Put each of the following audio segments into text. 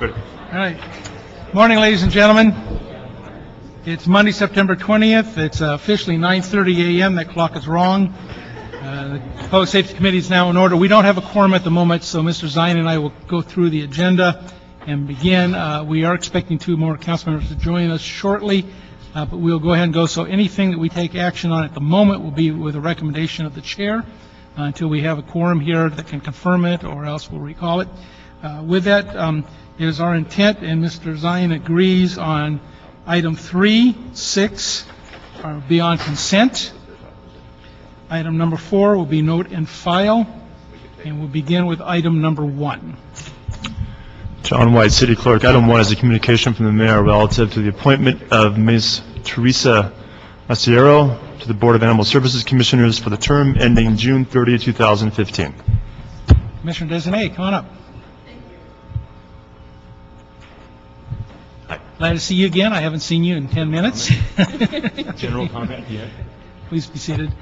Good. All right. Morning, ladies and gentlemen. It's Monday, September 20th. It's officially 9:30 a.m. That clock is wrong. The Public Safety Committee is now in order. We don't have a quorum at the moment, so Mr. Zine and I will go through the agenda and begin. We are expecting two more council members to join us shortly, but we'll go ahead and go. So anything that we take action on at the moment will be with a recommendation of the chair until we have a quorum here that can confirm it, or else we'll recall it. With that, it is our intent, and Mr. Zine agrees on item 3, 6 are beyond consent. Item number 4 will be note and file, and we'll begin with item number 1. John White, City Clerk. Item 1 is a communication from the mayor relative to the appointment of Ms. Teresa Maciero to the Board of Animal Services Commissioners for the term ending June 30, 2015. Commissioner Designate, come on up. Hi. Glad to see you again. I haven't seen you in 10 minutes. General comment? Yeah. Please be seated.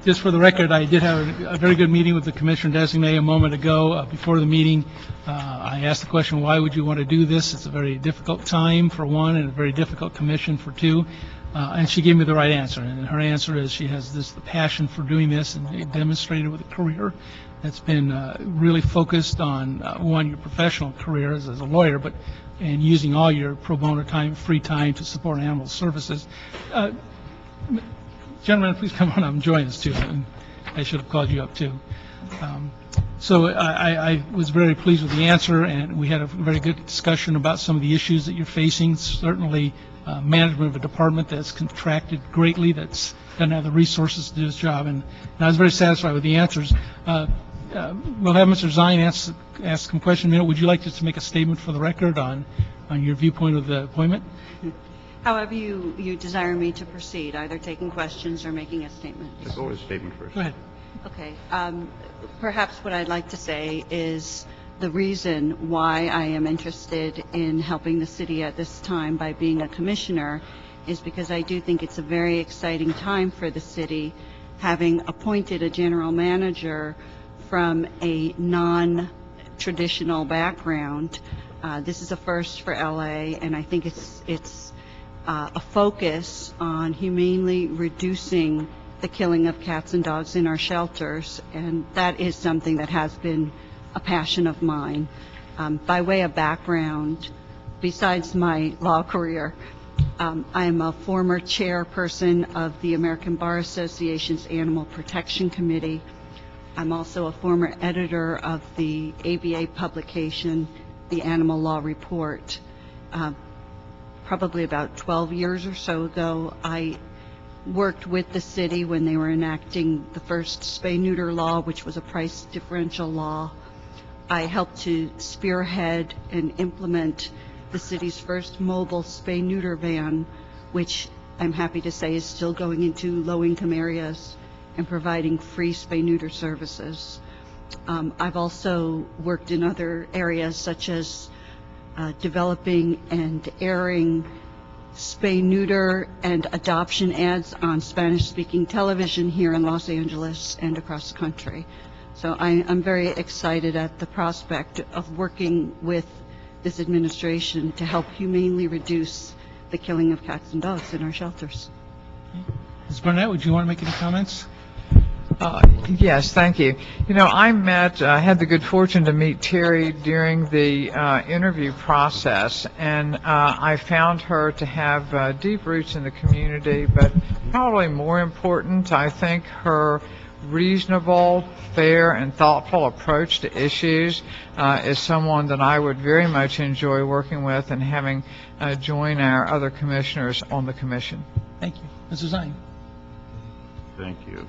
Just for the record, I did have a very good meeting with the Commissioner Designate a moment ago. Before the meeting, I asked the question, why would you want to do this? It's a very difficult time, for one, and a very difficult commission, for two. And she gave me the right answer. And her answer is she has the passion for doing this, and demonstrated with a career that's been really focused on, one, your professional career as a lawyer, but and using all your pro bono time, free time to support animal services. Gentlemen, please come on up and join us, too. And I should have called you up, too. So I was very pleased with the answer, and we had a very good discussion about some of the issues that you're facing. Certainly, management of a department that's contracted greatly, that's doesn't have the resources to do its job, and I was very satisfied with the answers. We'll have Mr. Zine ask some questions in a minute. Would you like just to make a statement for the record on your viewpoint of the appointment? However you desire me to proceed, either taking questions or making a statement. Let's go with a statement first. Go ahead. Okay. Perhaps what I'd like to say is the reason why I am interested in helping the city at this time by being a commissioner is because I do think it's a very exciting time for the city, having appointed a general manager from a non-traditional background. This is a first for LA, and I think it's a focus on humanely reducing the killing of cats and dogs in our shelters, and that is something that has been a passion of mine. By way of background, besides my law career, I am a former chairperson of the American Bar Association's Animal Protection Committee. I'm also a former editor of the ABA publication, the Animal Law Report. Probably about 12 years or so ago, I worked with the city when they were enacting the first spay-neuter law, which was a price differential law. I helped to spearhead and implement the city's first mobile spay-neuter van, which I'm happy to say is still going into low-income areas and providing free spay-neuter services. I've also worked in other areas such as developing and airing spay-neuter and adoption ads on Spanish-speaking television here in Los Angeles and across the country. So I'm very excited at the prospect of working with this administration to help humanely reduce the killing of cats and dogs in our shelters. Ms. Barnett, would you want to make any comments? Yes, thank you. You know, I had the good fortune to meet Terry during the interview process, and I found her to have deep roots in the community, but probably more important, I think her reasonable, fair, and thoughtful approach to issues is someone that I would very much enjoy working with and having join our other commissioners on the commission. Thank you. Mr. Zine. Thank you.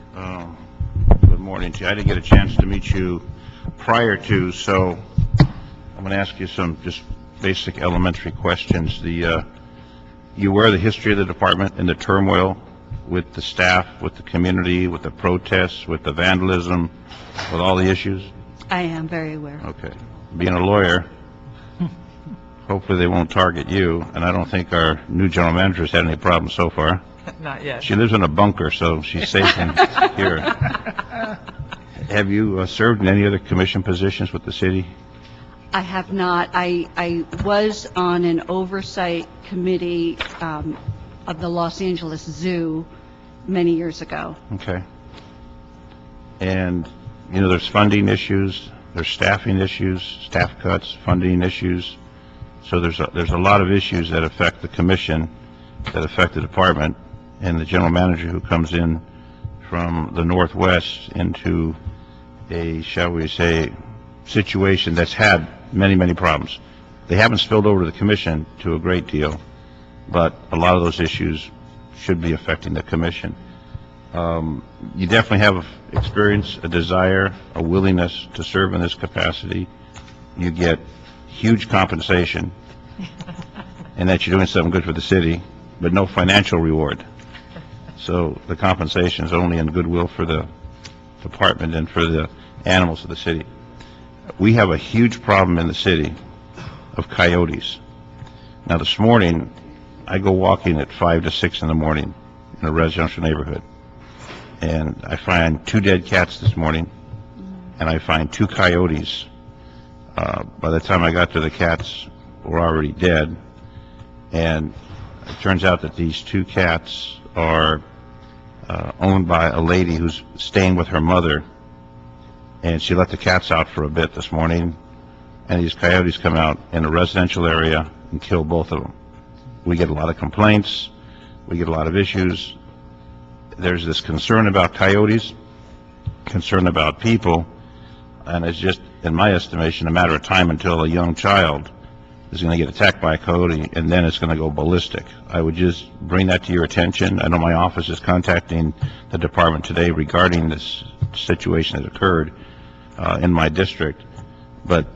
Good morning to you. I didn't get a chance to meet you prior to, so I'm going to ask you some just basic elementary questions. You aware of the history of the department and the turmoil with the staff, with the community, with the protests, with the vandalism, with all the issues? I am very aware. Okay. Being a lawyer, hopefully they won't target you, and I don't think our new general manager has had any problems so far. Not yet. She lives in a bunker, so she's safe in here. Have you served in any other commission positions with the city? I have not. I was on an oversight committee of the Los Angeles Zoo many years ago. Okay. And, you know, there's funding issues, there's staffing issues, staff cuts, funding issues. So there's a lot of issues that affect the commission, that affect the department, and the general manager who comes in from the Northwest into a, shall we say, situation that's had many, many problems. They haven't spilled over to the commission to a great deal, but a lot of those issues should be affecting the commission. You definitely have experience, a desire, a willingness to serve in this capacity. You get huge compensation, and that you're doing something good for the city, but no financial reward. So the compensation is only in goodwill for the department and for the animals of the city. We have a huge problem in the city of coyotes. Now this morning, I go walking at 5 to 6 in the morning in a residential neighborhood, and I find 2 dead cats this morning, and I find 2 coyotes. By the time I got to the cats, were already dead, and it turns out that these 2 cats are owned by a lady who's staying with her mother, and she let the cats out for a bit this morning, and these coyotes come out in a residential area and kill both of them. We get a lot of complaints, we get a lot of issues. There's this concern about coyotes, concern about people, and it's just, in my estimation, a matter of time until a young child is going to get attacked by a coyote, and then it's going to go ballistic. I would just bring that to your attention. I know my office is contacting the department today regarding this situation that occurred in my district, but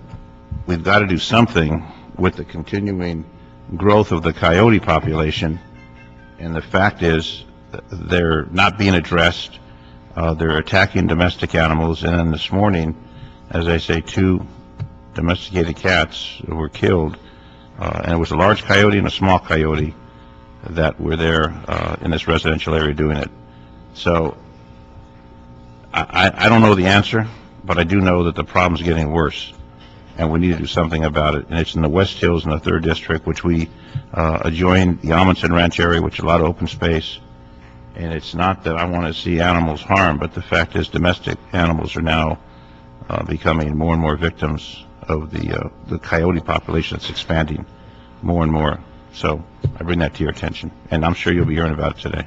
we've got to do something with the continuing growth of the coyote population, and the fact is they're not being addressed. They're attacking domestic animals, and then this morning, as I say, 2 domesticated cats were killed, and it was a large coyote and a small coyote that were there in this residential area doing it. So I don't know the answer, but I do know that the problem's getting worse, and we need to do something about it. And it's in the West Hills in the 3rd District, which we adjoin the Amundsen Ranch area, which is a lot of open space. And it's not that I want to see animals harmed, but the fact is domestic animals are now becoming more and more victims of the coyote population that's expanding more and more. So I bring that to your attention, and I'm sure you'll be hearing about it today.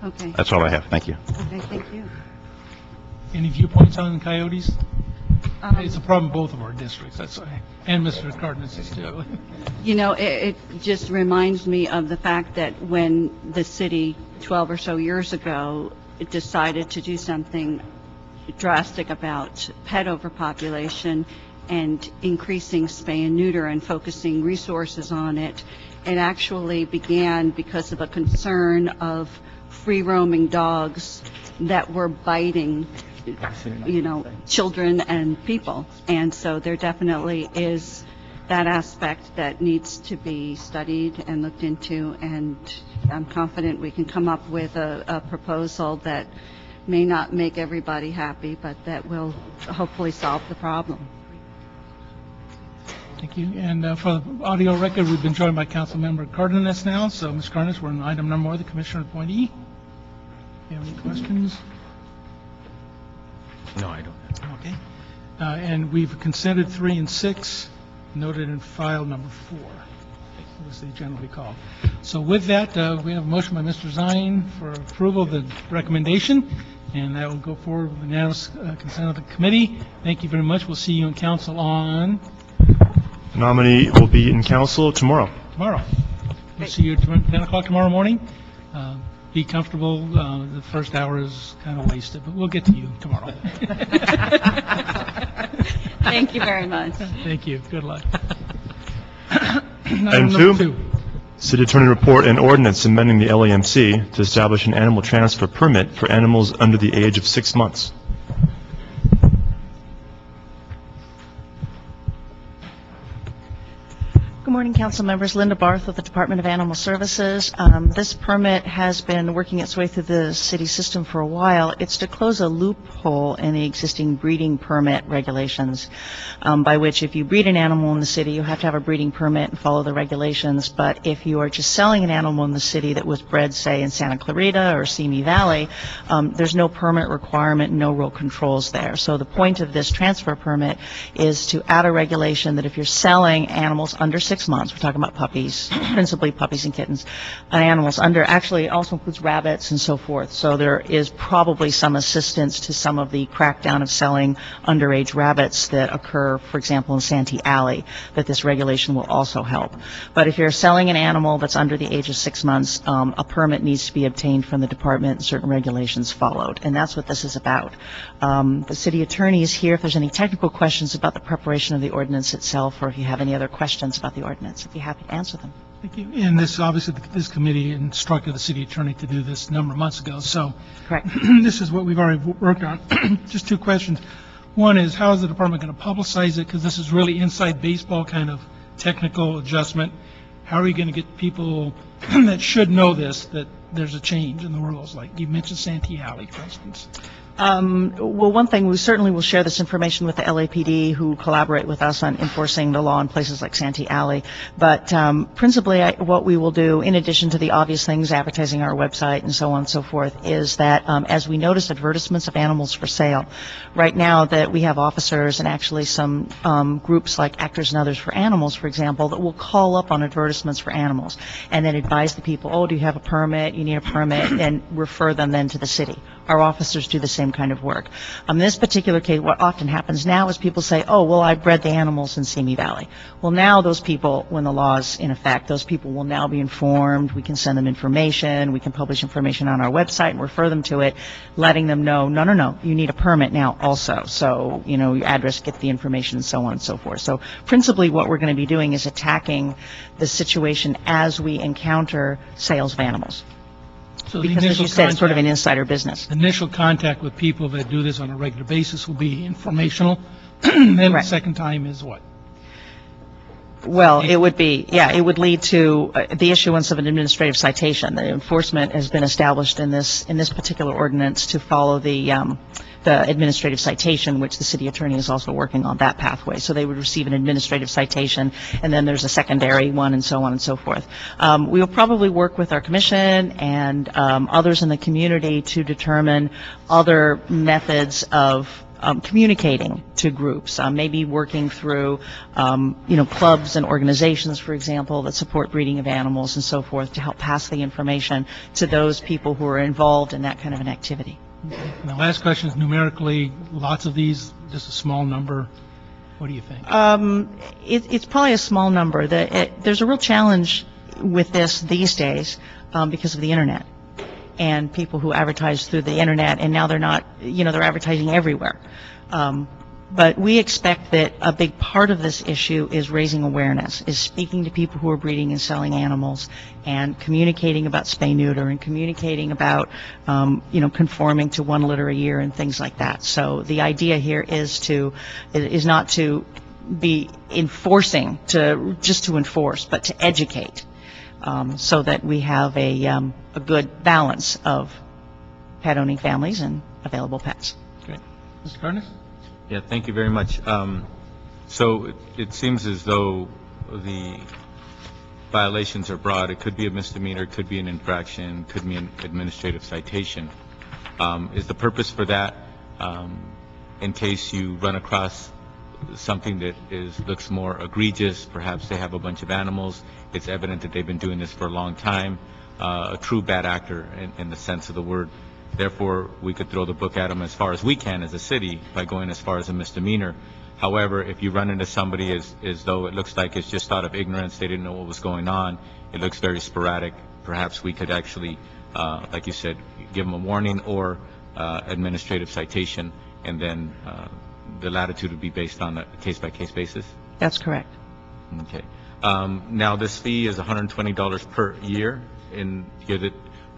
Okay. That's all I have. Thank you. Okay, thank you. Any viewpoints on coyotes? It's a problem in both of our districts, that's why, and Mr. Cardenas's too. You know, it just reminds me of the fact that when the city 12 or so years ago decided to do something drastic about pet overpopulation and increasing spay and neuter and focusing resources on it, it actually began because of a concern of free-roaming dogs that were biting, you know, children and people. And so there definitely is that aspect that needs to be studied and looked into, and I'm confident we can come up with a proposal that may not make everybody happy, but that will hopefully solve the problem. Thank you. And for the audio record, we've been joined by Councilmember Cardenas now. So, Ms. Cardenas, we're on item number 4, the Commissioner appointee. Do you have any questions? No, I don't. Okay. And we've consented 3 and 6, noted in file number 4, as they generally called. So with that, we have a motion by Mr. Zine for approval of the recommendation, and that will go forward with unanimous consent of the committee. Thank you very much. We'll see you in council on Nominee will be in council tomorrow. tomorrow. We'll see you at 10 o'clock tomorrow morning. Be comfortable. The first hour is kind of wasted, but we'll get to you tomorrow. Thank you very much. Thank you. Good luck. Item number 2, City Attorney Report and Ordinance amending the LAMC to establish an animal transfer permit for animals under the age of 6 months. Good morning, council members. Linda Barth with the Department of Animal Services. This permit has been working its way through the city system for a while. It's to close a loophole in the existing breeding permit regulations, by which if you breed an animal in the city, you have to have a breeding permit and follow the regulations. But if you are just selling an animal in the city that was bred, say, in Santa Clarita or Simi Valley, there's no permit requirement, no real controls there. So the point of this transfer permit is to add a regulation that if you're selling animals under 6 months, we're talking about puppies, principally puppies and kittens, and animals under, actually also includes rabbits and so forth. So there is probably some assistance to some of the crackdown of selling underage rabbits that occur, for example, in Santee Alley, that this regulation will also help. But if you're selling an animal that's under the age of 6 months, a permit needs to be obtained from the department and certain regulations followed. And that's what this is about. The city attorney is here if there's any technical questions about the preparation of the ordinance itself, or if you have any other questions about the ordinance, I'd be happy to answer them. Thank you. And this, obviously, this committee instructed the city attorney to do this a number of months ago, so Correct. this is what we've already worked on. Just two questions. One is, how is the department going to publicize it? Because this is really inside baseball kind of technical adjustment. How are you going to get people that should know this, that there's a change in the rules? Like you mentioned Santee Alley, for instance. Well, one thing, we certainly will share this information with the LAPD, who collaborate with us on enforcing the law in places like Santee Alley. But principally, what we will do, in addition to the obvious things, advertising our website and so on and so forth, is that as we notice advertisements of animals for sale, right now that we have officers and actually some groups like Actors and Others for Animals, for example, that will call up on advertisements for animals and then advise the people, oh, do you have a permit? You need a permit, and refer them then to the city. Our officers do the same kind of work. In this particular case, what often happens now is people say, oh, well, I bred the animals in Simi Valley. Well, now those people, when the law is in effect, those people will now be informed. We can send them information. We can publish information on our website and refer them to it, letting them know, no, you need a permit now also. So, your address, get the information, and so on and so forth. So principally what we're going to be doing is attacking the situation as we encounter sales of animals. So the Because, as initial you said, it's sort of an contact- insider business. Initial contact with people that do this on a regular basis will be informational. Then the Correct. second time is what? Well, it would lead to the issuance of an administrative citation. The enforcement has been established in this particular ordinance to follow the administrative citation, which the city attorney is also working on that pathway. So they would receive an administrative citation, and then there's a secondary one, and so on and so forth. We will probably work with our commission and others in the community to determine other methods of communicating to groups, maybe working through, clubs and organizations, for example, that support breeding of animals and so forth, to help pass the information to those people who are involved in that kind of an activity. And the last question is numerically, lots of these, just a small number. What do you think? It's probably a small number. There's a real challenge with this these days because of the Internet and people who advertise through the Internet, and now they're not, they're advertising everywhere. But we expect that a big part of this issue is raising awareness, is speaking to people who are breeding and selling animals, and communicating about spay-neuter, and communicating about, conforming to 1 litter a year and things like that. So the idea here is not to be enforcing, just to enforce, but to educate, so that we have a good balance of pet-owning families and available pets. Great. Mr. Cardenas? Yeah, thank you very much. So it seems as though the violations are broad. It could be a misdemeanor, it could be an infraction, could be an administrative citation. Is the purpose for that, in case you run across something that looks more egregious, perhaps they have a bunch of animals, it's evident that they've been doing this for a long time, a true bad actor in the sense of the word. Therefore, we could throw the book at them as far as we can as a city by going as far as a misdemeanor. However, if you run into somebody as though it looks like it's just out of ignorance, they didn't know what was going on, it looks very sporadic, perhaps we could actually, like you said, give them a warning or administrative citation, and then the latitude would be based on a case-by-case basis? That's correct. Okay. Now, this fee is $120 per year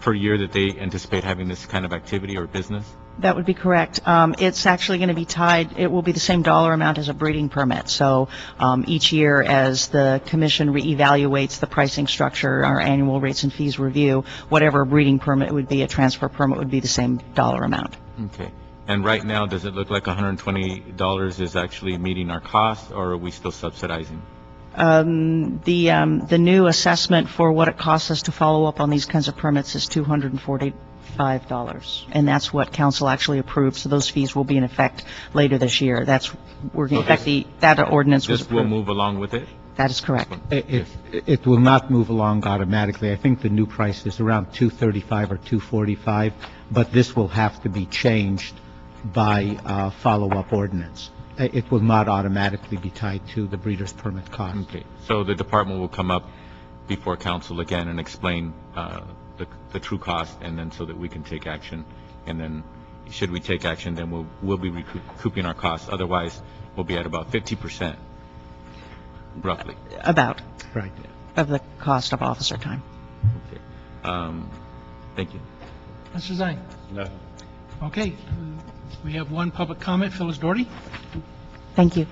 per year that they anticipate having this kind of activity or business? That would be correct. It's actually going to be tied, it will be the same dollar amount as a breeding permit. So each year, as the commission reevaluates the pricing structure, our annual rates and fees review, whatever a breeding permit would be, a transfer permit would be the same dollar amount. Okay. And right now, does it look like $120 is actually meeting our costs, or are we still subsidizing? The new assessment for what it costs us to follow up on these kinds of permits is $245, and that's what council actually approved. So those fees will be in effect later this year. That's in fact that ordinance was This will approved. move along with it? That is correct. It will not move along automatically. I think the new price is around $235 or $245, but this will have to be changed by follow-up ordinance. It will not automatically be tied to the breeder's permit cost. Okay. So the department will come up before council again and explain the true cost, and then so that we can take action. And then, should we take action, then we'll be recouping our costs. Otherwise, we'll be at about 50%, roughly. About Right. of the cost of officer time. Okay. Thank you. Mr. Zine? No. Okay, we have one public comment. Phyllis Doherty? Thank you.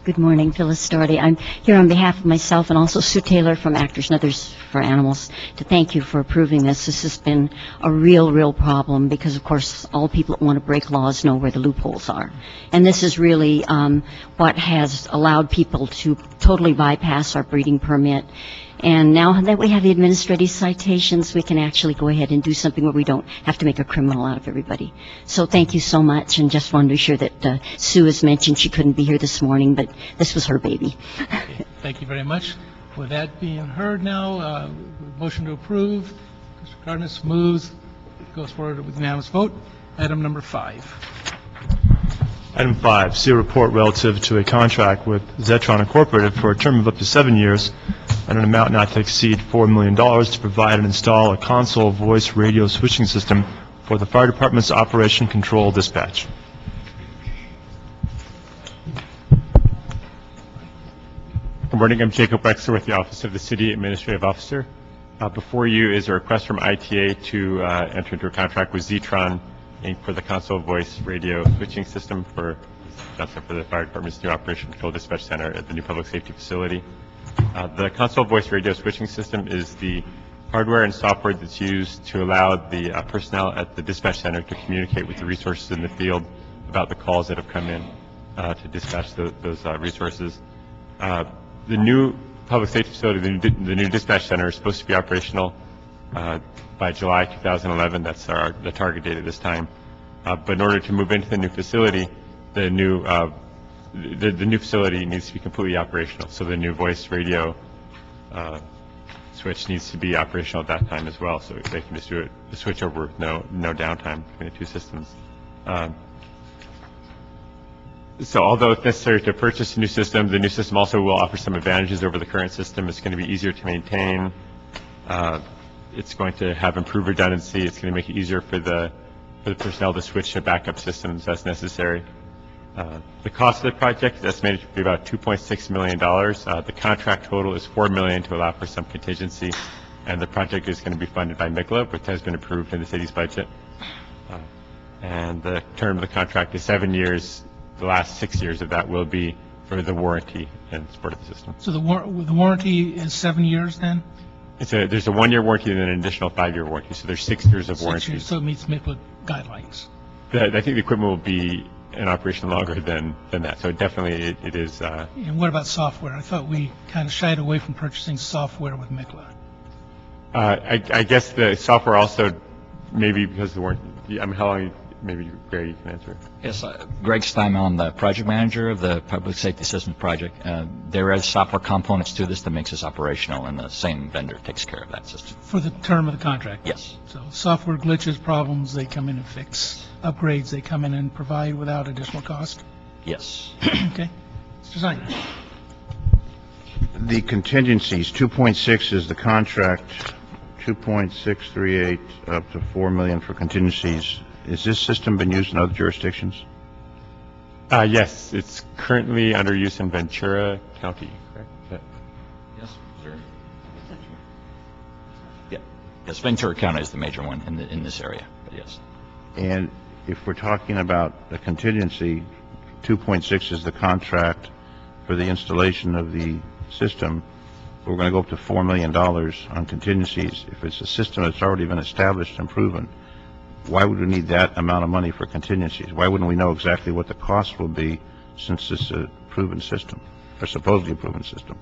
Good morning, Phyllis Doherty. I'm here on behalf of myself and also Sue Taylor from Actors and Others for Animals to thank you for approving this. This has been a real problem because, of course, all people that want to break laws know where the loopholes are. And this is really what has allowed people to totally bypass our breeding permit. And now that we have the administrative citations, we can actually go ahead and do something where we don't have to make a criminal out of everybody. So thank you so much, and just wanted to be sure that Sue has mentioned she couldn't be here this morning, but this was her baby. Okay, thank you very much. With that being heard now, motion to approve. Mr. Cardenas moves, goes forward with unanimous vote. Item number 5. Item 5, see a report relative to a contract with Zetron Incorporated for a term of up to 7 years at an amount not to exceed $4 million to provide and install a console voice radio switching system for the fire department's operation control dispatch. Good morning. I'm Jacob Wexler with the Office of the City Administrative Officer. Before you is a request from ITA to enter into a contract with Zetron Inc. for the console voice radio switching system for the fire department's new operation control dispatch center at the new public safety facility. The console voice radio switching system is the hardware and software that's used to allow the personnel at the dispatch center to communicate with the resources in the field about the calls that have come in to dispatch those resources. The new public safety facility, the new dispatch center, is supposed to be operational by July 2011. That's the target date at this time. But in order to move into the new facility, the new facility needs to be completely operational. So the new voice radio switch needs to be operational at that time as well. So they can just do it, the switch over with no downtime between the two systems. So although it's necessary to purchase a new system, the new system also will offer some advantages over the current system. It's going to be easier to maintain. It's going to have improved redundancy. It's going to make it easier for the personnel to switch to backup systems as necessary. The cost of the project is estimated to be about $2.6 million. The contract total is $4 million to allow for some contingency, and the project is going to be funded by MICLA, which has been approved in the city's budget. And the term of the contract is 7 years. The last 6 years of that will be for the warranty and support of the system. So the warranty is 7 years then? There's a 1 year warranty and then an additional 5 year warranty. So there's 6 years of 6 warranty. years, so it meets MICLA guidelines. I think the equipment will be in operation longer than that. So definitely it is. And what about software? I thought we kind of shied away from purchasing software with MICLA. I guess the software also, maybe because the warranty, how long, maybe Gary, you can answer. Yes, Greg Steinman, I'm the project manager of the Public Safety Systems Project. There are software components to this that makes us operational, and the same vendor takes care of that system. For the term of the contract? Yes. So software glitches, problems, they come in and fix. Upgrades, they come in and provide without additional cost? Yes. Okay. Mr. Zine? The contingencies, 2.6 is the contract, 2.638 up to $4 million for contingencies. Has this system been used in other jurisdictions? Yes, it's currently under use in Ventura County, correct? Yes, sir. Yes, Ventura County is the major one in this area, but yes. And if we're talking about a contingency, 2.6 is the contract for the installation of the system. We're going to go up to $4 million on contingencies. If it's a system that's already been established and proven, why would we need that amount of money for contingencies? Why wouldn't we know exactly what the cost will be since it's a proven system, or supposedly a proven system?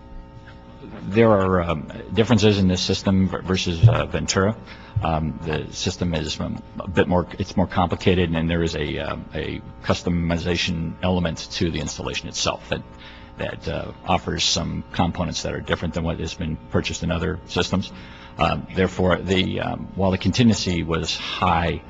There are differences in this system versus Ventura. The system is a bit more, it's more complicated, and there is a customization element to the installation itself that offers some components that are different than what has been purchased in other systems. Therefore, while the contingency was high,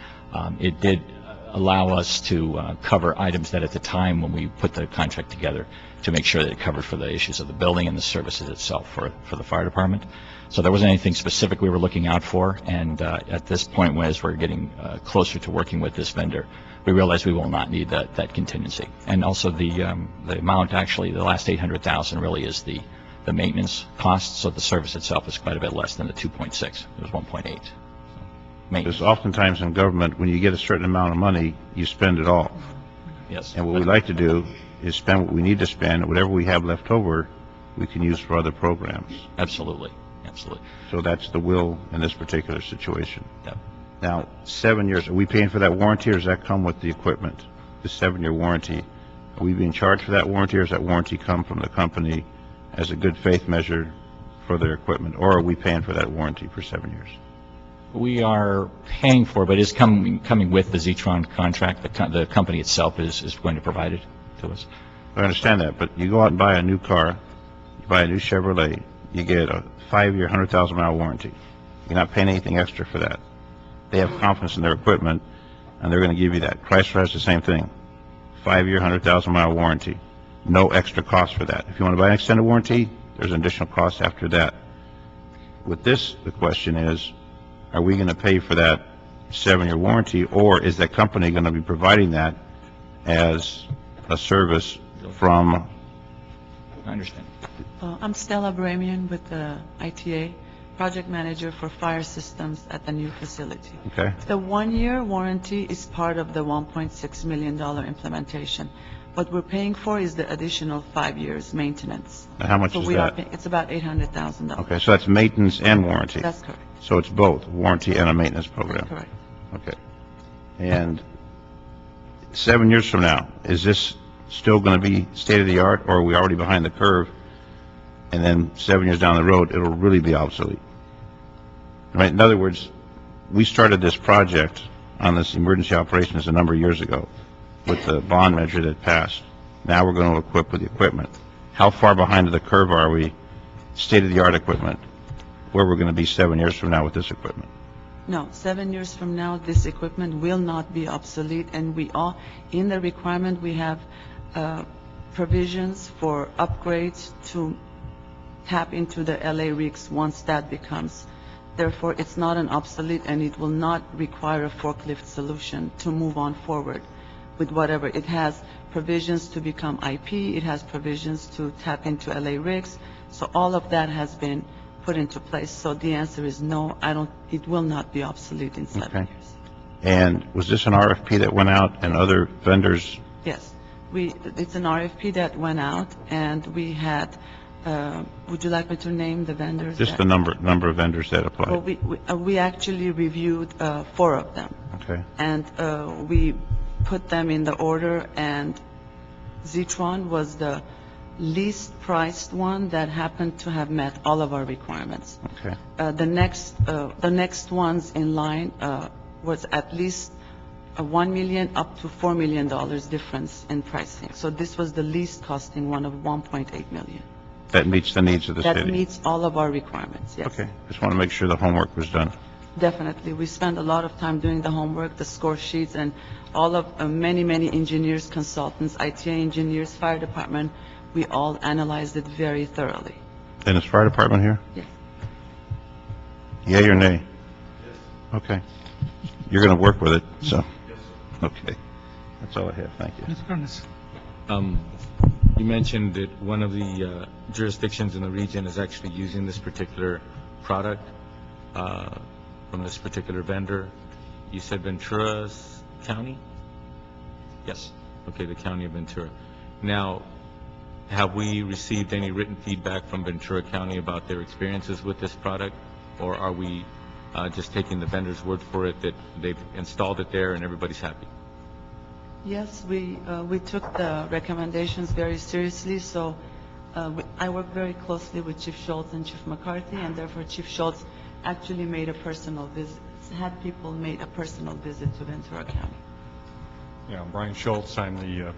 it did allow us to cover items that at the time when we put the contract together to make sure that it covered for the issues of the building and the services itself for the fire department. So there wasn't anything specific we were looking out for, and at this point, as we're getting closer to working with this vendor, we realize we will not need that contingency. And also the amount, actually, the last $800,000 really is the maintenance cost, so the service itself is quite a bit less than the 2.6. It was 1.8. Because oftentimes in government, when you get a certain amount of money, you spend it all. Yes. And what we like to do is spend what we need to spend. Whatever we have left over, we can use for other programs. Absolutely. Absolutely. So that's the will in this particular situation. Yep. Now, 7 years, are we paying for that warranty, or does that come with the equipment? The 7-year warranty, are we being charged for that warranty, or does that warranty come from the company as a good faith measure for their equipment, or are we paying for that warranty for 7 years? We are paying for it, but it's coming with the Zetron contract. The company itself is going to provide it to us. I understand that, but you go out and buy a new car, you buy a new Chevrolet, you get a 5-year, 100,000-mile warranty. You're not paying anything extra for that. They have confidence in their equipment, and they're going to give you that. Chrysler has the same thing. 5-year, 100,000-mile warranty. No extra cost for that. If you want to buy an extended warranty, there's an additional cost after that. With this, the question is, are we going to pay for that 7-year warranty, or is that company going to be providing that as a service from? I understand. I'm Stella Bramian with the ITA, project manager for fire systems at the new facility. Okay. The 1-year warranty is part of the $1.6 million implementation. What we're paying for is the additional 5 years maintenance. Now, how much is that? It's about $800,000. Okay, so that's maintenance and warranty. That's correct. So it's both, warranty and a maintenance program. That's correct. Okay. And 7 years from now, is this still going to be state-of-the-art, or are we already behind the curve, and then 7 years down the road, it'll really be obsolete? Right? In other words, we started this project on this emergency operations a number of years ago with the bond measure that passed. Now we're going to equip with the equipment. How far behind the curve are we, state-of-the-art equipment, where we're going to be 7 years from now with this equipment? No, 7 years from now, this equipment will not be obsolete, and in the requirement, we have provisions for upgrades to tap into the LA rigs once that becomes. Therefore, it's not an obsolete, and it will not require a forklift solution to move on forward with whatever. It has provisions to become IP, it has provisions to tap into LA rigs, so all of that has been put into place. So the answer is no, it will not be obsolete in 7 years. And was this an RFP that went out, and other vendors? Yes, it's an RFP that went out, and we had, would you like me to name the vendors? Just the number of vendors that applied. Well, we actually reviewed 4 of them. Okay. And we put them in the order, and Zetron was the least priced one that happened to have met all of our requirements. Okay. The next ones in line was at least a $1 million up to $4 million difference in pricing. So this was the least costing one of $1.8 million. That meets the needs of the city? That meets all of our requirements, yes. Okay. Just want to make sure the homework was done. Definitely. We spent a lot of time doing the homework, the score sheets, and all of many engineers, consultants, ITA engineers, fire department. We all analyzed it very thoroughly. And is fire department here? Yes. Yay or nay? Yes. Okay. You're going to work with it, so. Yes. Okay. That's all I have. Thank you. Mr. Curtis. You mentioned that one of the jurisdictions in the region is actually using this particular product. from this particular vendor. You said Ventura's County? Yes. Okay, the County of Ventura. Now, have we received any written feedback from Ventura County about their experiences with this product? Or are we just taking the vendor's word for it that they've installed it there and everybody's happy? Yes, we took the recommendations very seriously, so I work very closely with Chief Schultz and Chief McCarthy, and therefore Chief Schultz actually made a personal visit, had people made a personal visit to Ventura County. Yeah, Brian Schultz, I'm the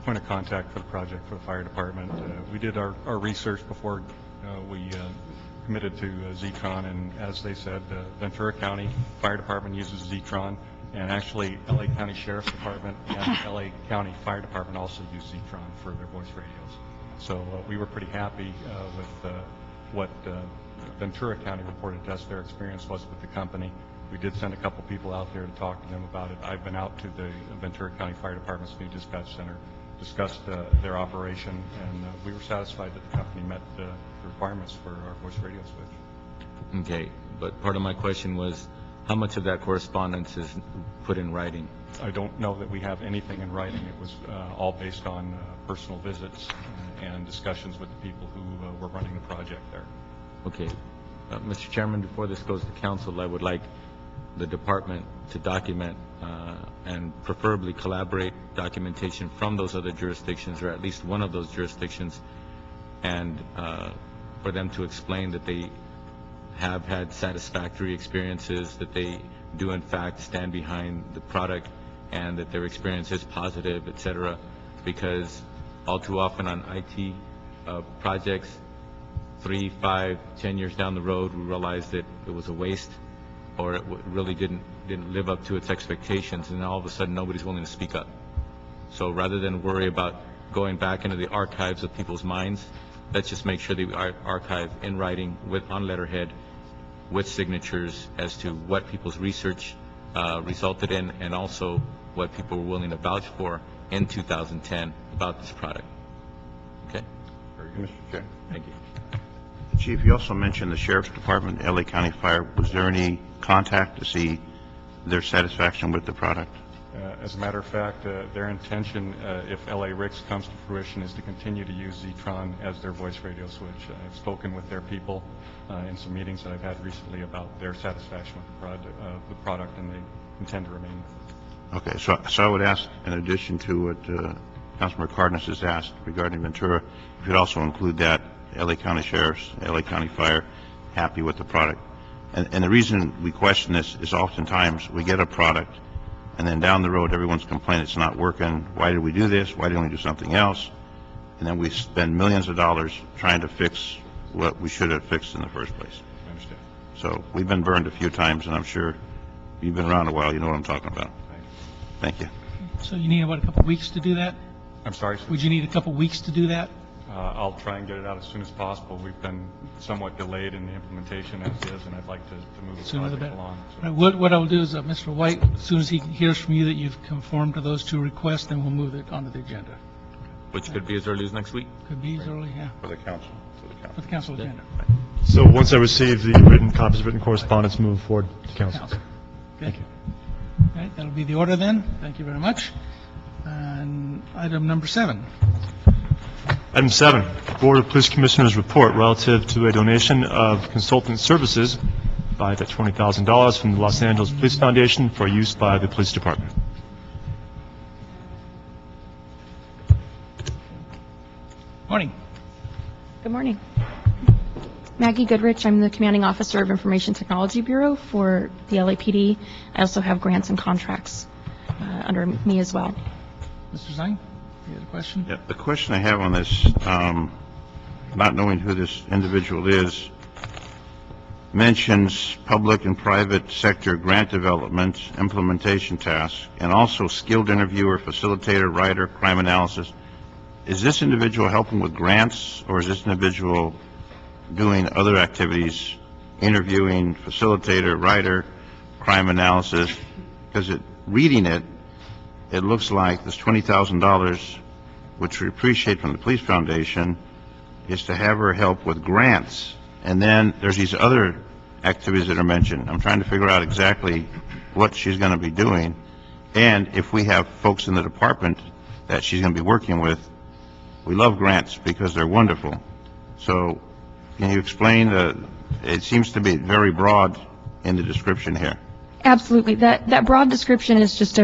point of contact for the project for the fire department. We did our research before we committed to Zetron, and as they said, Ventura County Fire Department uses Zetron, and actually LA County Sheriff's Department and LA County Fire Department also use Zetron for their voice radios. So we were pretty happy with what Ventura County reported to us their experience was with the company. We did send a couple people out there to talk to them about it. I've been out to the Ventura County Fire Department's new dispatch center, discussed their operation, and we were satisfied that the company met the requirements for our voice radio switch. Okay, but part of my question was, how much of that correspondence is put in writing? I don't know that we have anything in writing. It was all based on personal visits and discussions with the people who were running the project there. Okay. Mr. Chairman, before this goes to council, I would like the department to document and preferably collaborate documentation from those other jurisdictions, or at least one of those jurisdictions, and for them to explain that they have had satisfactory experiences, that they do in fact stand behind the product, and that their experience is positive, et cetera, because all too often on IT projects, 3, 5, 10 years down the road, we realize that it was a waste, or it really didn't live up to its expectations, and all of a sudden nobody's willing to speak up. So rather than worry about going back into the archives of people's minds, let's just make sure that we archive in writing on letterhead with signatures as to what people's research resulted in, and also what people were willing to vouch for in 2010 about this product. Okay? Very good, Mr. Chair. Thank you. Chief, you also mentioned the Sheriff's Department, LA County Fire. Was there any contact to see their satisfaction with the product? As a matter of fact, their intention, if LA RICS comes to fruition, is to continue to use Zetron as their voice radio switch. I've spoken with their people in some meetings that I've had recently about their satisfaction with the product, and they intend to remain with it. Okay, so I would ask, in addition to what Councilman Cardenas has asked regarding Ventura, if you'd also include that LA County Sheriff's, LA County Fire, happy with the product. And the reason we question this is oftentimes we get a product, and then down the road everyone's complaining it's not working. Why did we do this? Why didn't we do something else? And then we spend millions of dollars trying to fix what we should have fixed in the first place. I understand. So we've been burned a few times, and I'm sure you've been around a while. You know what I'm talking about. Thank you. So you need, what, a couple of weeks to do that? I'm sorry, sir? Would you need a couple of weeks to do that? I'll try and get it out as soon as possible. We've been somewhat delayed in the implementation as is, and I'd like to move the Sooner the project better. along. Right, what I'll do is, Mr. White, as soon as he hears from you that you've conformed to those two requests, then we'll move it onto the agenda. Which could be as early as next week. Could be as early, yeah, For the council. for the council agenda. So once I receive the written copies of written correspondence, move forward to council. Thank you. All right, that'll be the order then. Thank you very much. And item number 7. Item 7, Board of Police Commissioners report relative to a donation of consultant services valued at $20,000 from the Los Angeles Police Foundation for use by the police department. Morning. Good morning. Maggie Goodrich, I'm the Commanding Officer of Information Technology Bureau for the LAPD. I also have grants and contracts under me as well. Mr. Zine, you had a question? Yeah, the question I have on this, not knowing who this individual is, mentions public and private sector grant development, implementation tasks, and also skilled interviewer, facilitator, writer, crime analysis. Is this individual helping with grants, or is this individual doing other activities, interviewing, facilitator, writer, crime analysis? Because reading it, it looks like this $20,000, which we appreciate from the Police Foundation, is to have her help with grants. And then there's these other activities that are mentioned. I'm trying to figure out exactly what she's going to be doing, and if we have folks in the department that she's going to be working with. We love grants because they're wonderful. So can you explain, it seems to be very broad in the description here. Absolutely. That broad description is just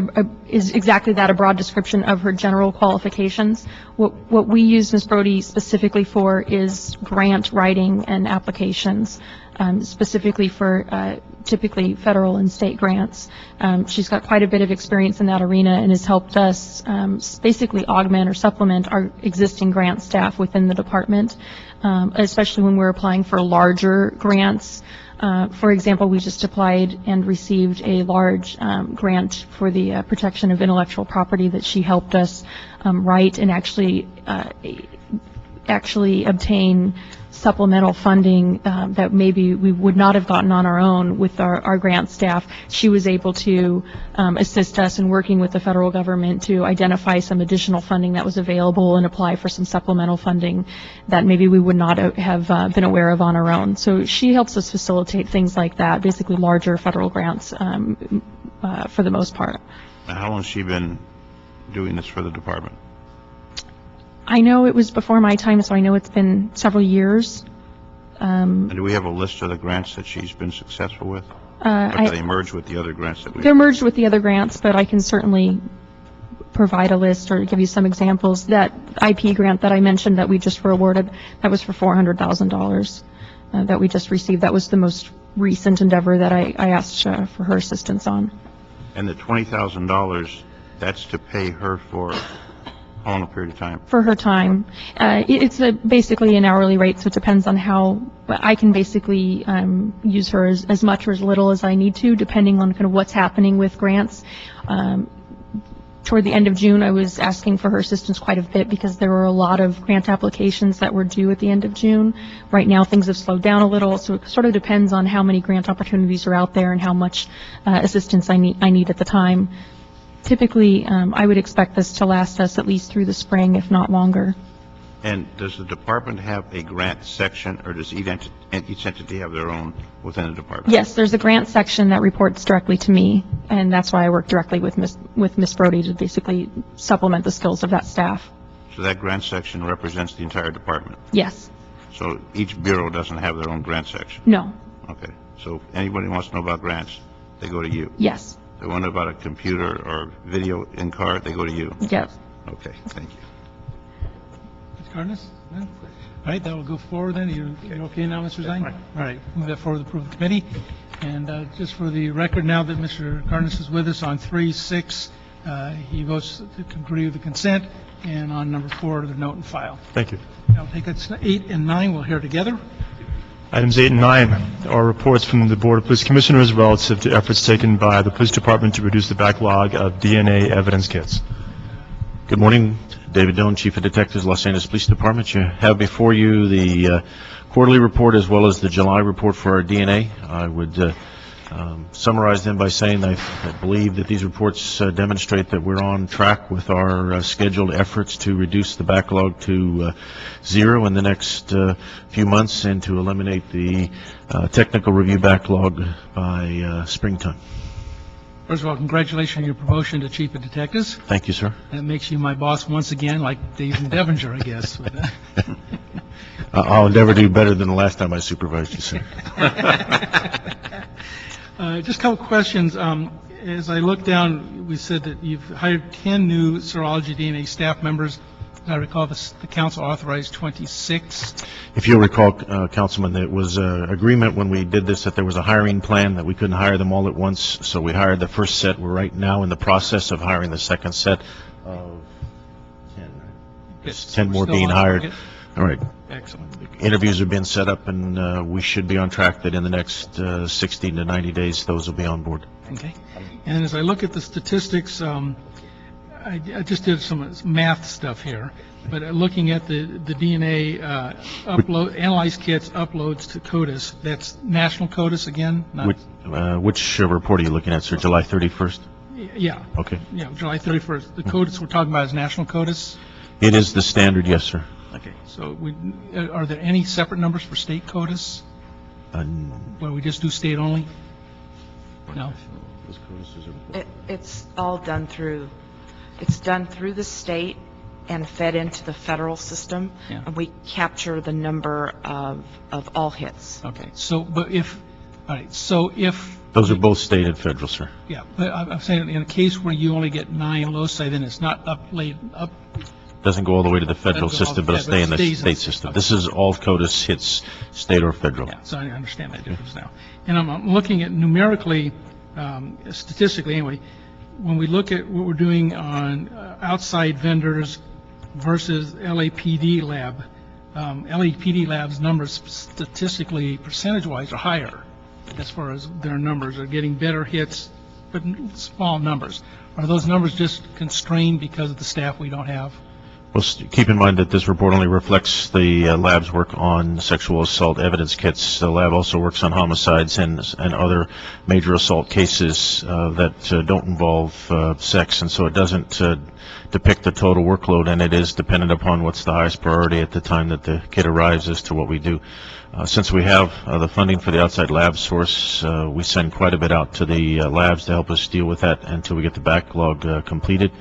is exactly that, a broad description of her general qualifications. What we use Ms. Brody specifically for is grant writing and applications, specifically for typically federal and state grants. She's got quite a bit of experience in that arena and has helped us basically augment or supplement our existing grant staff within the department, especially when we're applying for larger grants. For example, we just applied and received a large grant for the protection of intellectual property that she helped us write and actually obtain supplemental funding that maybe we would not have gotten on our own with our grant staff. She was able to assist us in working with the federal government to identify some additional funding that was available and apply for some supplemental funding that maybe we would not have been aware of on our own. So she helps us facilitate things like that, basically larger federal grants for the most part. Now, how long has she been doing this for the department? I know it was before my time, so I know it's been several years. And do we have a list of the grants that she's been successful with? Or do they merge with the other grants that we... They're merged with the other grants, but I can certainly provide a list or give you some examples. That IP grant that I mentioned that we just were awarded, that was for $400,000 that we just received. That was the most recent endeavor that I asked for her assistance on. And the $20,000, that's to pay her for how long a period of time? For her time. It's basically an hourly rate, so it depends on how I can basically use her as much or as little as I need to, depending on kind of what's happening with grants. Toward the end of June, I was asking for her assistance quite a bit because there were a lot of grant applications that were due at the end of June. Right now, things have slowed down a little, so it sort of depends on how many grant opportunities are out there and how much assistance I need at the time. Typically, I would expect this to last us at least through the spring, if not longer. And does the department have a grant section, or does each entity have their own within the department? Yes, there's a grant section that reports directly to me, and that's why I work directly with Ms. Brody to basically supplement the skills of that staff. So that grant section represents the entire department? Yes. So each bureau doesn't have their own grant section? No. Okay. So anybody wants to know about grants, they go to you? Yes. They want to know about a computer or video in-car, they go to you? Yes. Okay, thank you. Mr. Cardenas? No? All right, that will go forward then. You're okay now, Mr. Zine? All right, move that forward to approve the committee. And just for the record, now that Mr. Cardenas is with us on 3-6, he votes to agree with the consent, and on number 4, the note and file. Thank you. I'll take it 8 and 9, we'll hear together. Items 8 and 9 are reports from the Board of Police Commissioners relative to efforts taken by the Police Department to reduce the backlog of DNA evidence kits. Good morning. David Doan, Chief of Detectives, Los Angeles Police Department. You have before you the quarterly report as well as the July report for our DNA. I would summarize them by saying I believe that these reports demonstrate that we're on track with our scheduled efforts to reduce the backlog to 0 in the next few months and to eliminate the technical review backlog by springtime. First of all, congratulations on your promotion to Chief of Detectives. Thank you, sir. That makes you my boss once again, like Dave and Devinger, I guess. I'll never do better than the last time I supervised you, sir. Just a couple questions. As I look down, we said that you've hired 10 new serology DNA staff members. As I recall, the council authorized 26. If you'll recall, Councilman, it was agreement when we did this that there was a hiring plan that we couldn't hire them all at once, so we hired the first set. We're right now in the process of hiring the second set of 10. Yes, 10 more still being on hired. target. All right. Excellent. Interviews have been set up, and we should be on track that in the next 60 to 90 days, those will be on board. Okay. And as I look at the statistics, I just did some math stuff here, but looking at the DNA upload, analyzed kits uploads to Quotas, that's national Quotas again? Which report are you looking at, sir? July 31st? Yeah. Okay. Yeah, July 31st. The Quotas we're talking about is national Quotas? It is the standard, yes, sir. Okay. So are there any separate numbers for state Quotas? Where we just do state only? No? It's all done through, it's done through the state and fed into the federal system, Yeah. and we capture the number of all hits. Okay, so, but if, all right, so if, Those are both state and federal, sir. yeah, but I'm saying in a case where you only get 9 loci, then it's not up. Doesn't go all the way to the federal Doesn't go all system, the- but it'll yeah, stay in but the it stays in state the- system. okay. This is all Coyotes hits state or federal. Yeah, so I understand that difference now. And I'm looking at numerically, statistically anyway, when we look at what we're doing on outside vendors versus LAPD lab, LAPD lab's numbers statistically, percentage-wise, are higher as far as their numbers are getting better hits, but small numbers. Are those numbers just constrained because of the staff we don't have? Well, keep in mind that this report only reflects the lab's work on sexual assault evidence kits. The lab also works on homicides and other major assault cases that don't involve sex, and so it doesn't depict the total workload, and it is dependent upon what's the highest priority at the time that the kit arrives as to what we do. Since we have the funding for the outside lab source, we send quite a bit out to the labs to help us deal with that until we get the backlog completed.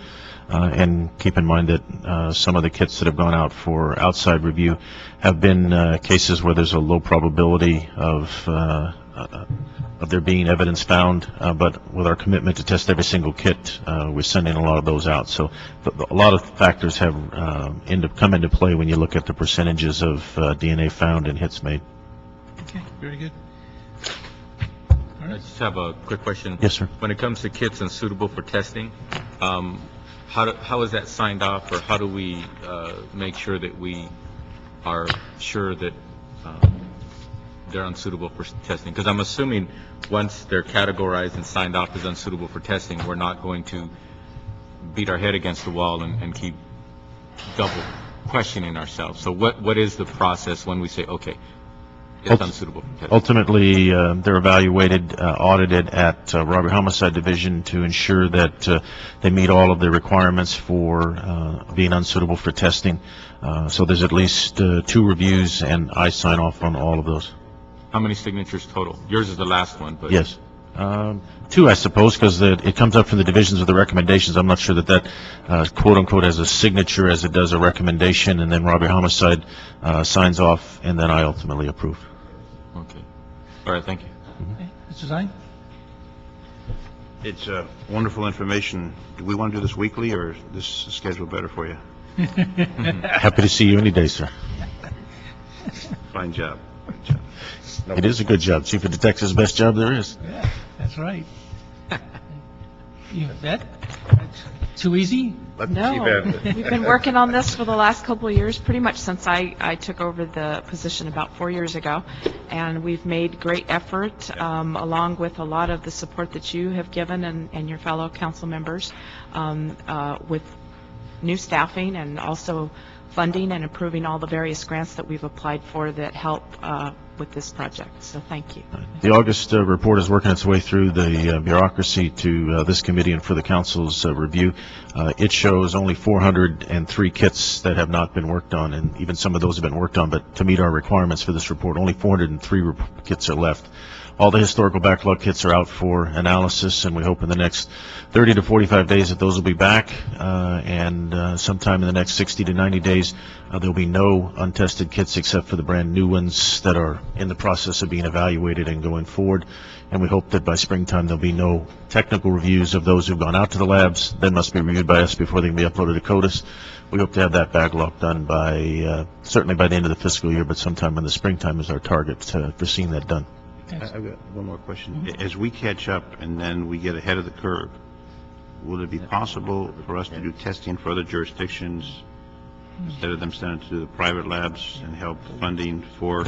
And keep in mind that some of the kits that have gone out for outside review have been cases where there's a low probability of there being evidence found, but with our commitment to test every single kit, we're sending a lot of those out. So a lot of factors have come into play when you look at the percentages of DNA found and hits made. Okay, very good. I just have a quick question. Yes, sir. When it comes to kits unsuitable for testing, how is that signed off, or how do we make sure that we are sure that they're unsuitable for testing? Because I'm assuming once they're categorized and signed off as unsuitable for testing, we're not going to beat our head against the wall and keep double questioning ourselves. So what is the process when we say, okay, it's unsuitable for testing? Ultimately, they're evaluated, audited at Robbery Homicide Division to ensure that they meet all of the requirements for being unsuitable for testing. So there's at least 2 reviews, and I sign off on all of those. How many signatures total? Yours is the last one, but... Yes. 2, I suppose, because it comes up from the divisions of the recommendations. I'm not sure that quote-unquote has a signature as it does a recommendation, and then Robbery Homicide signs off, and then I ultimately approve. Okay. All right, thank you. Okay. Mr. Zine? It's wonderful information. Do we want to do this weekly, or is this schedule better for you? Happy to see you any day, sir. Fine job. It is a good job. Chief of Detective's best job there is. Yeah, that's right. You bet? That's too easy? No, we've been working on this for the last couple of years, pretty much since I took over the position about 4 years ago, and we've made great effort, along with a lot of the support that you have given and your fellow council members, with new staffing and also funding and approving all the various grants that we've applied for that help with this project. So thank you. The August report is working its way through the bureaucracy to this committee and for the council's review. It shows only 403 kits that have not been worked on, and even some of those have been worked on, but to meet our requirements for this report, only 403 kits are left. All the historical backlog kits are out for analysis, and we hope in the next 30 to 45 days that those will be back, and sometime in the next 60 to 90 days, there'll be no untested kits except for the brand new ones that are in the process of being evaluated and going forward. And we hope that by springtime there'll be no technical reviews of those who've gone out to the labs, then must be reviewed by us before they can be uploaded to Quotas. We hope to have that backlog done by, certainly by the end of the fiscal year, but sometime in the springtime is our target for seeing that done. I've got one more question. As we catch up and then we get ahead of the curve, will it be possible for us to do testing for other jurisdictions instead of them sending it to the private labs and help funding for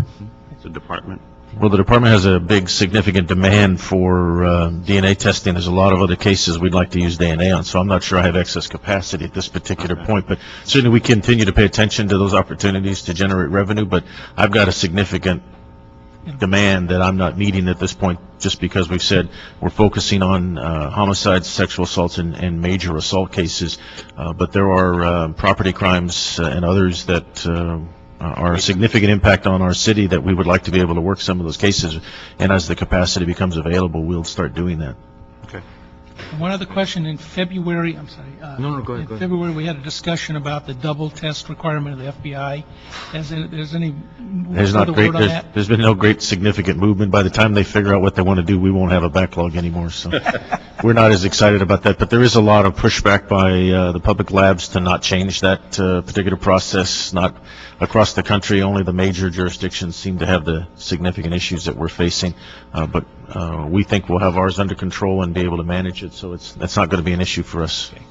the department? Well, the department has a big, significant demand for DNA testing. There's a lot of other cases we'd like to use DNA on, so I'm not sure I have excess capacity at this particular point. But certainly we continue to pay attention to those opportunities to generate revenue, but I've got a significant demand that I'm not meeting at this point, just because we've said we're focusing on homicides, sexual assaults, and major assault cases. But there are property crimes and others that are a significant impact on our city that we would like to be able to work some of those cases. And as the capacity becomes available, we'll start doing that. Okay. One other question, in February, I'm sorry. No, go ahead. In February, we had a discussion about the double test requirement of the FBI. There's any further word on that? There's been no great significant movement. By the time they figure out what they want to do, we won't have a backlog anymore, so we're not as excited about that. But there is a lot of pushback by the public labs to not change that particular process, not across the country. Only the major jurisdictions seem to have the significant issues that we're facing. But we think we'll have ours under control and be able to manage it, so that's not going to be an issue for us. Okay.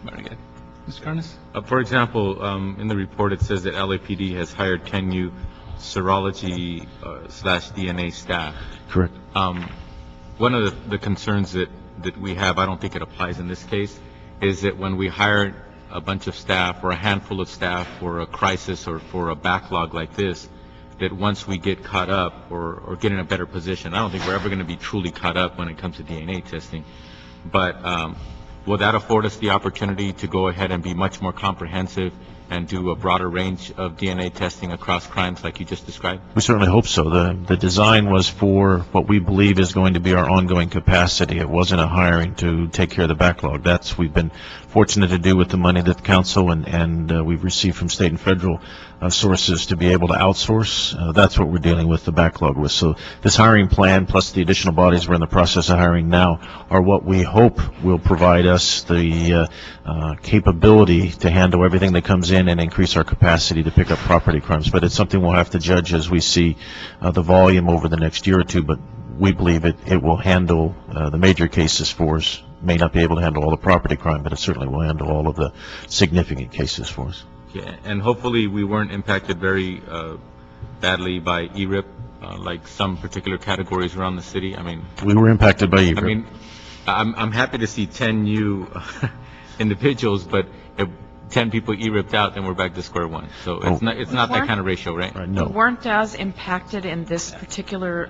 Very good. Mr. Carnes? For example, in the report, it says that LAPD has hired 10 new serology / DNA staff. Correct. One of the concerns that we have, I don't think it applies in this case, is that when we hire a bunch of staff or a handful of staff for a crisis or for a backlog like this, that once we get caught up or get in a better position, I don't think we're ever going to be truly caught up when it comes to DNA testing, but will that afford us the opportunity to go ahead and be much more comprehensive and do a broader range of DNA testing across crimes like you just described? We certainly hope so. The design was for what we believe is going to be our ongoing capacity. It wasn't a hiring to take care of the backlog. That's we've been fortunate to do with the money that the council and we've received from state and federal sources to be able to outsource. That's what we're dealing with the backlog with. So this hiring plan plus the additional bodies we're in the process of hiring now are what we hope will provide us the capability to handle everything that comes in and increase our capacity to pick up property crimes. But it's something we'll have to judge as we see the volume over the next year or two. But we believe it will handle the major cases for us. May not be able to handle all the property crime, but it certainly will handle all of the significant cases for us. Yeah, and hopefully we weren't impacted very badly by ERIP, like some particular categories around the city. I mean, we were impacted by ERIP. I mean, I'm happy to see 10 new individuals, but if 10 people ERIP'd out, then we're back to square one. So it's not that kind of ratio, right? No. We weren't as impacted in this particular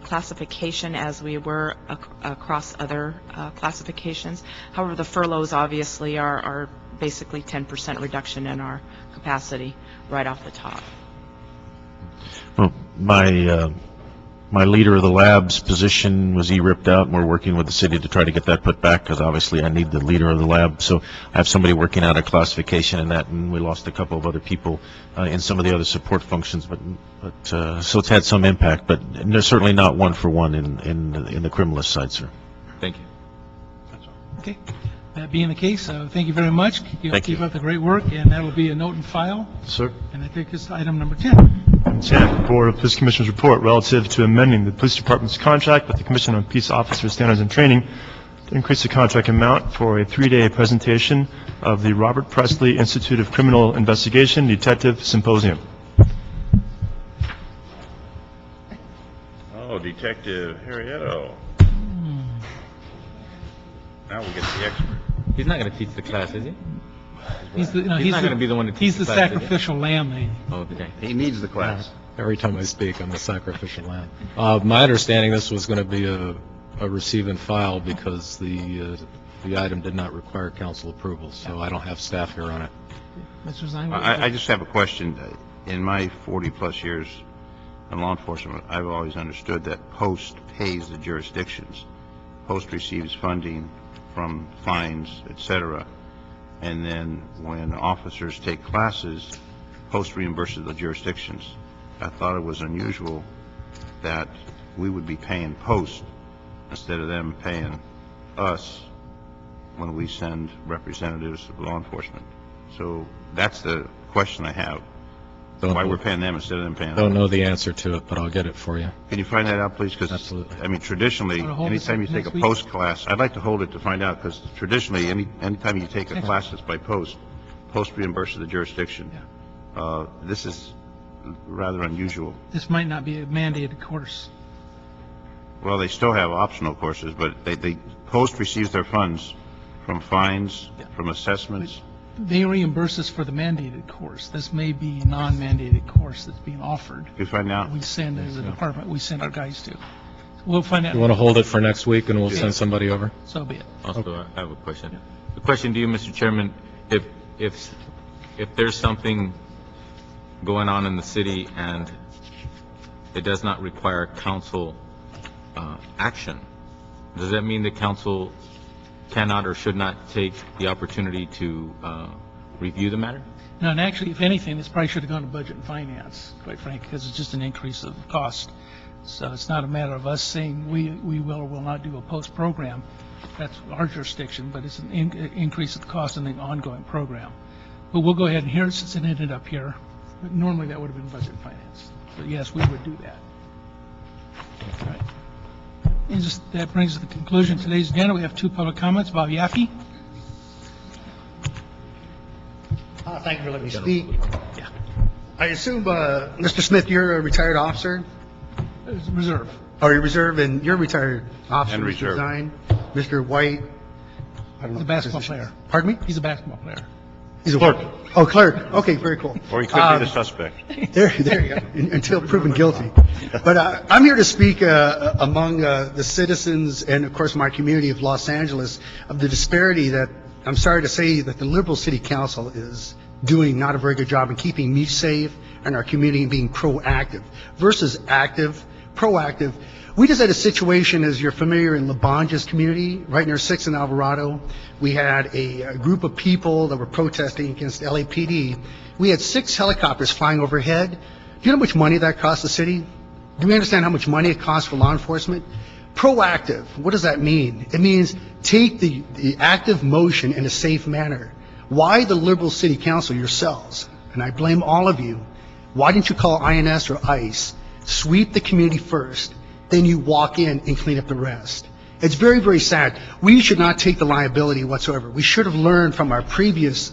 classification as we were across other classifications. However, the furloughs obviously are basically 10% reduction in our capacity right off the top. Well, my leader of the lab's position was ripped out, and we're working with the city to try to get that put back, because obviously I need the leader of the lab. So I have somebody working out a classification in that, and we lost a couple of other people in some of the other support functions. But so it's had some impact, but there's certainly not one for one in the criminalist side, sir. Thank you. Okay. That being the case, thank you very much. Keep up the great work, and that will be a note and file. Sir. And I think it's item number 10. 10, Board of Police Commissioners report relative to amending the Police Department's contract with the Commission on Peace Officer Standards and Training to increase the contract amount for a 3-day presentation of the Robert Presley Institute of Criminal Investigation Detective Symposium. Oh, Detective Harrietto. Now we get the expert. He's not going to teach the class, is he? He's not going to be the one to teach He's the the class, sacrificial lamb. Oh, okay. He needs the class. Every time I speak, I'm the sacrificial lamb. My understanding, this was going to be a receive and file because the item did not require council approval, so I don't have staff here on it. Mr. Zine, I just have a question. In my 40-plus years in law enforcement, I've always understood that Post pays the jurisdictions. Post receives funding from fines, et cetera, and then when officers take classes, Post reimburses the jurisdictions. I thought it was unusual that we would be paying Post instead of them paying us when we send representatives of law enforcement. So that's the question I have. Why we're paying them instead of them paying us. Don't know the answer to it, but I'll get it for you. Can you find that out, please? Because, absolutely. I mean, traditionally, anytime you take a Post class, I'd like to hold it to find out, because traditionally, anytime you take a class that's by Post, Post reimburses the jurisdiction. Yeah. This is rather unusual. This might not be a mandated course. Well, they still have optional courses, but they Post receives their funds from fines, from assessments. They reimburse us for the mandated course. This may be a non-mandated course that's being offered. You find out? We send, as a department, we send our guys to. We'll find out. You want to hold it for next week, and we'll send somebody over? So be it. Also, I have a question. The question to you, Mr. Chairman, if there's something going on in the city and it does not require council action, does that mean the council cannot or should not take the opportunity to review the matter? No, and actually, if anything, this probably should have gone to Budget and Finance, quite frankly, because it's just an increase of cost. So it's not a matter of us saying we will or will not do a post-program. That's our jurisdiction, but it's an increase of cost in the ongoing program. But we'll go ahead and hear it since it ended up here. But normally, that would have been Budget and Finance. So yes, we would do that. All right. And that brings us to the conclusion of today's agenda. We have 2 public comments. Bob Yaffe. Thank you for letting me speak. Yeah. I assume, Mr. Smith, you're a retired officer? Reserve. Oh, you're reserve, and you're a retired officer. And Mr. reserve. Zine. Mr. White. I don't know. He's a basketball player. Pardon me? He's a basketball player. He's a clerk. Oh, clerk. Okay, very cool. Or he could be the suspect. There you go, until proven guilty. But I'm here to speak among the citizens and, of course, my community of Los Angeles of the disparity that, I'm sorry to say, that the Liberal City Council is doing not a very good job in keeping me safe and our community being proactive versus active, proactive. We just had a situation, as you're familiar, in Labanja's community, right near 6th and Alvarado. We had a group of people that were protesting against LAPD. We had 6 helicopters flying overhead. Do you know how much money that cost the city? Do we understand how much money it costs for law enforcement? Proactive, what does that mean? It means take the active motion in a safe manner. Why the Liberal City Council, yourselves, and I blame all of you, why didn't you call INS or ICE, sweep the community first, then you walk in and clean up the rest? It's very, very sad. We should not take the liability whatsoever. We should have learned from our previous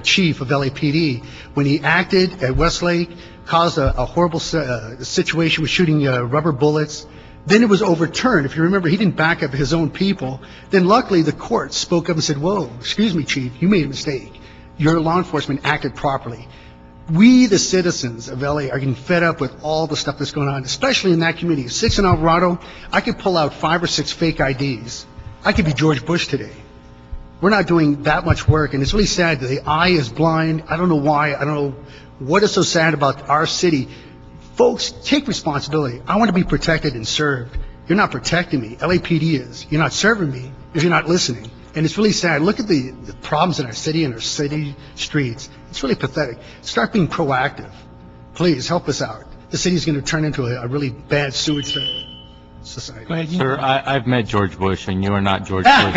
chief of LAPD when he acted at Westlake, caused a horrible situation with shooting rubber bullets. Then it was overturned. If you remember, he didn't back up his own people. Then luckily the court spoke up and said, whoa, excuse me, chief, you made a mistake. Your law enforcement acted properly. We, the citizens of LA, are getting fed up with all the stuff that's going on, especially in that community. 6th and Alvarado, I could pull out 5 or 6 fake IDs. I could be George Bush today. We're not doing that much work, and it's really sad that the eye is blind. I don't know why. I don't know what is so sad about our city. Folks, take responsibility. I want to be protected and served. You're not protecting me. LAPD is. You're not serving me because you're not listening. And it's really sad. Look at the problems in our city and our city streets. It's really pathetic. Start being proactive. Please, help us out. The city's going to turn into a really bad sewage society. Go ahead. Sir, I've met George Bush, and you are not George Bush.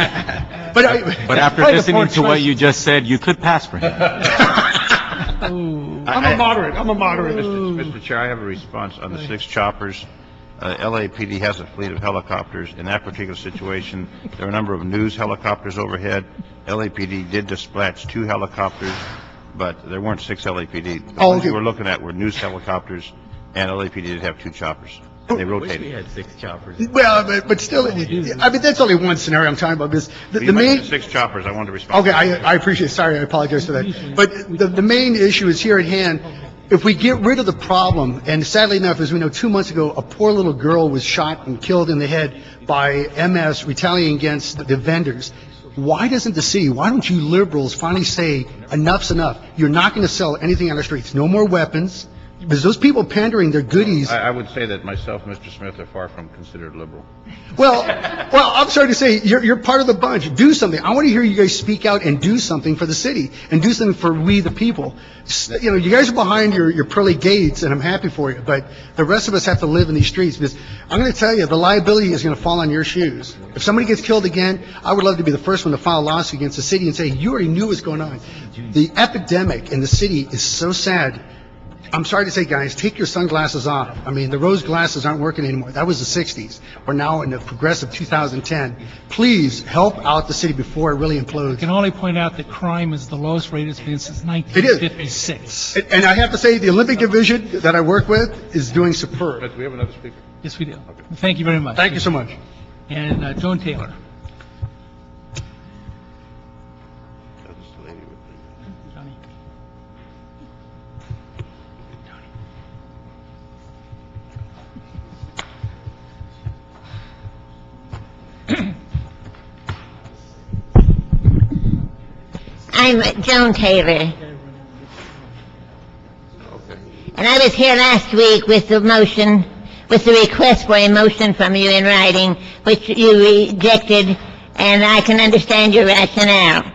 But after listening to what you just said, you could pass for him. I'm a moderate. Mr. Chair, I have a response on the 6 choppers. LAPD has a fleet of helicopters. In that particular situation, there are a number of news helicopters overhead. LAPD did dispatch 2 helicopters, but there weren't 6 LAPD. The ones you were looking at were news helicopters, and LAPD did have 2 choppers. And they rotated. We had 6 choppers. Well, but still, I mean, that's only one scenario I'm talking about. Because the main 6 choppers, I wanted to respond. Okay, I appreciate it. Sorry, I apologize for that. But the main issue is here at hand. If we get rid of the problem, and sadly enough, as we know, 2 months ago, a poor little girl was shot and killed in the head by MS retaliating against the vendors. Why doesn't the city, why don't you liberals finally say, enough's enough? You're not going to sell anything on the streets. No more weapons. Because those people pandering their goodies. I would say that myself and Mr. Smith are far from considered liberal. Well, I'm sorry to say, you're part of the bunch. Do something. I want to hear you guys speak out and do something for the city and do something for we, the people. You know, you guys are behind your pearly gates, and I'm happy for you. But the rest of us have to live in these streets because I'm going to tell you, the liability is going to fall on your shoes. If somebody gets killed again, I would love to be the first one to file a lawsuit against the city and say, you already knew what's going on. The epidemic in the city is so sad. I'm sorry to say, guys, take your sunglasses off. I mean, the rose glasses aren't working anymore. That was the 60s. We're now in the progressive 2010. Please help out the city before it really implodes. I can only point out that crime is the lowest rate it's been since 1956. And I have to say, the Olympic division that I work with is doing superb. But we have another speaker. Yes, we do. Thank you very much. Thank you so much. And Joan Taylor. I'm Joan Taylor. And I was here last week with the motion, with the request for a motion from you in writing, which you rejected, and I can understand your rationale.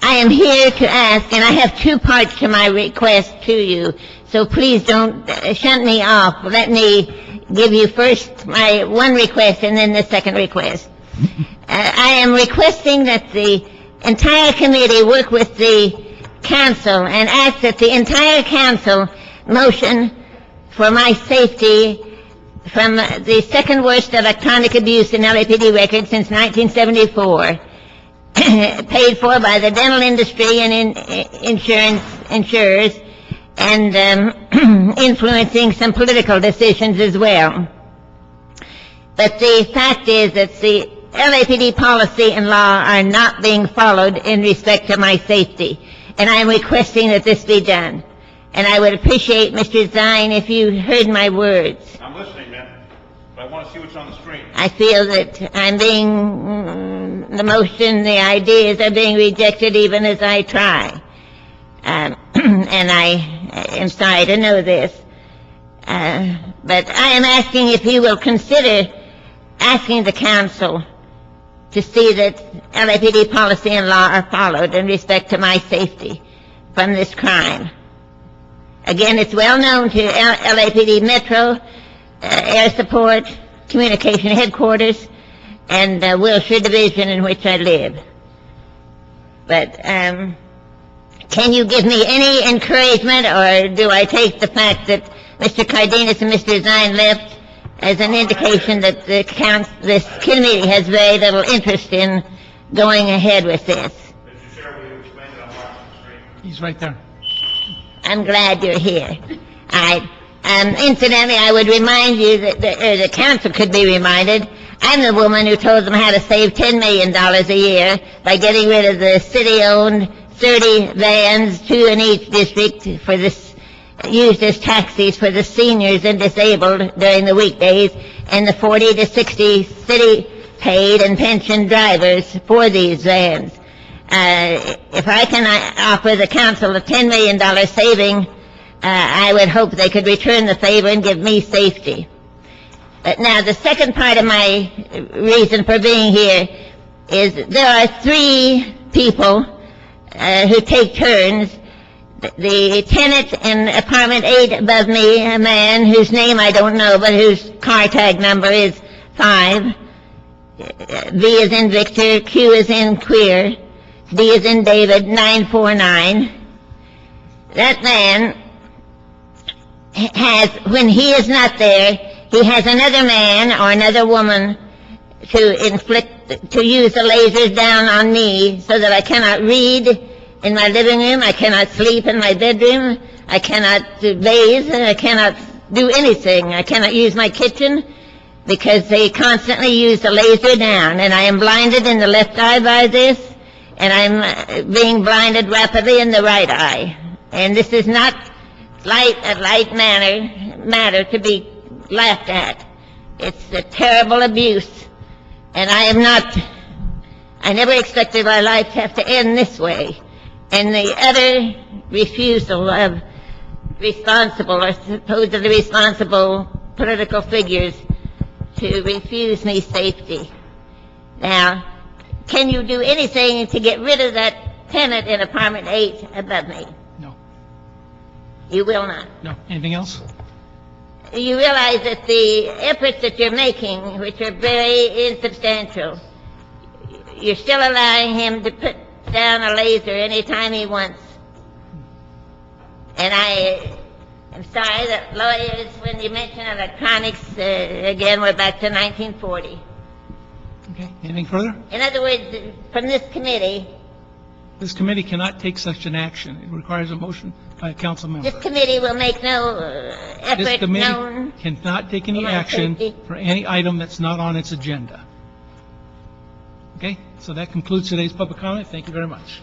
I am here to ask, and I have two parts to my request to you, so please don't shunt me off. Let me give you first my one request and then the second request. I am requesting that the entire committee work with the council and ask that the entire council motion for my safety from the second worst electronic abuse in LAPD records since 1974, paid for by the dental industry and insurers, and influencing some political decisions as well. But the fact is that the LAPD policy and law are not being followed in respect to my safety, and I am requesting that this be done. And I would appreciate, Mr. Zine, if you heard my words. I'm listening, ma'am, but I want to see what's on the screen. I feel that I'm being, the motion, the ideas are being rejected even as I try. And I am sorry to know this. But I am asking if you will consider asking the council to see that LAPD policy and law are followed in respect to my safety from this crime. Again, it's well known to LAPD Metro, Air Support, Communication Headquarters, and Wilshire Division in which I live. But can you give me any encouragement, or do I take the fact that Mr. Cardenas and Mr. Zine left as an indication that this committee has very little interest in going ahead with this? Mr. Chair, will you explain it on the screen? He's right there. I'm glad you're here. Incidentally, I would remind you that the council could be reminded, I'm the woman who told them how to save $10 million a year by getting rid of the city-owned 30 vans, 2 in each district, for this, used as taxis for the seniors and disabled during the weekdays, and the 40 to 60 city-paid and pensioned drivers for these vans. If I can offer the council a $10 million saving, I would hope they could return the favor and give me safety. But now, the second part of my reason for being here is there are 3 people who take turns. The tenant in apartment 8 above me, a man whose name I don't know, but whose car tag number is 5. V is in Victor, Q is in Queer, D is in David, 949. That man has, when he is not there, he has another man or another woman to use the lasers down on me so that I cannot read in my living room, I cannot sleep in my bedroom, I cannot bathe, I cannot do anything. I cannot use my kitchen because they constantly use the laser down, and I am blinded in the left eye by this, and I'm being blinded rapidly in the right eye. And this is not a light matter to be laughed at. It's a terrible abuse, and I never expected my life to have to end this way. And the utter refusal of responsible or supposedly responsible political figures to refuse me safety. Now, can you do anything to get rid of that tenant in apartment 8 above me? No. You will not? No. Anything else? You realize that the efforts that you're making, which are very insubstantial, you're still allowing him to put down a laser any time he wants. And I am sorry that lawyers, when you mention electronics, again, we're back to 1940. Okay. Anything further? In other words, from this committee... This committee cannot take such an action. It requires a motion by a council member. This committee will make no effort This committee known... cannot take any for my action safety. for any item that's not on its agenda. Okay? So that concludes today's public comment. Thank you very much.